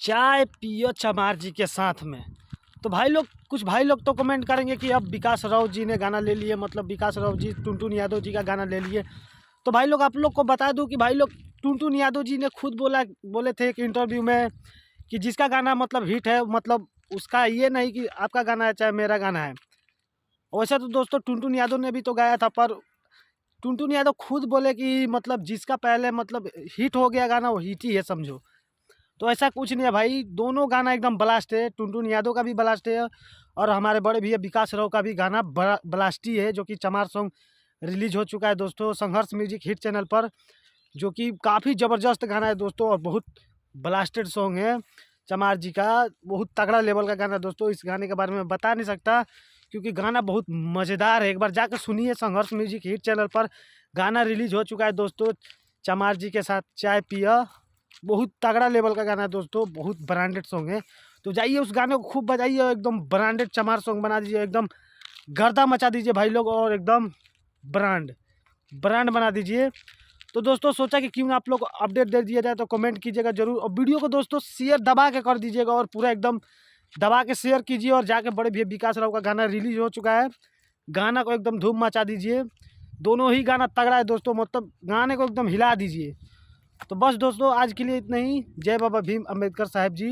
चाय पियो चमार जी के साथ में। तो भाई लोग, कुछ भाई लोग तो कमेंट करेंगे कि अब विकास राव जी ने गाना ले लिए, मतलब विकास राव जी टुनटुन यादव जी का गाना ले लिए। तो भाई लोग, आप लोग को बता दूं कि भाई लोग, टुनटुन यादव जी ने खुद बोले थे एक इंटरव्यू में कि जिसका गाना मतलब हिट है, मतलब उसका ये नहीं कि आपका गाना है चाहे मेरा गाना है। वैसे तो दोस्तों टुनटुन यादव ने भी तो गाया था, पर टुनटुन यादव खुद बोले कि मतलब जिसका पहले मतलब हिट हो गया गाना वो हिट ही है, समझो। तो ऐसा कुछ नहीं है भाई, दोनों गाना एकदम ब्लास्ट है। टुनटुन यादव का भी ब्लास्ट है और हमारे बड़े भैया विकास राव का भी गाना ब्लास्ट ही है, जो कि चमार सॉन्ग रिलीज हो चुका है दोस्तों संघर्ष म्यूजिक हिट चैनल पर, जो कि काफ़ी ज़बरदस्त गाना है दोस्तों और बहुत ब्लास्टेड सॉन्ग है। चमार जी का बहुत तगड़ा लेवल का गाना है दोस्तों। इस गाने के बारे में बता नहीं सकता क्योंकि गाना बहुत मज़ेदार है। एक बार जाकर सुनिए, संघर्ष म्यूजिक हिट चैनल पर गाना रिलीज हो चुका है दोस्तों। चमार जी के साथ चाय पिया, बहुत तगड़ा लेवल का गाना है दोस्तों, बहुत ब्रांडेड सॉन्ग है। तो जाइए उस गाने को खूब बजाइए और एकदम ब्रांडेड चमार सॉन्ग बना दीजिए, एकदम गर्दा मचा दीजिए भाई लोग, और एकदम ब्रांड बना दीजिए। तो दोस्तों सोचा कि क्यों ना आप लोग को अपडेट दे दिया जाए, तो कमेंट कीजिएगा जरूर और वीडियो को दोस्तों शेयर दबा के कर दीजिएगा और पूरा एकदम दबा के शेयर कीजिए। और जाके बड़े भैया विकास राव का गाना रिलीज हो चुका है, गाना को एकदम धूम मचा दीजिए। दोनों ही गाना तगड़ा है दोस्तों, मतलब गाने को एकदम हिला दीजिए। तो बस दोस्तों आज के लिए इतना ही। जय बाबा भीम अम्बेडकर साहब जी।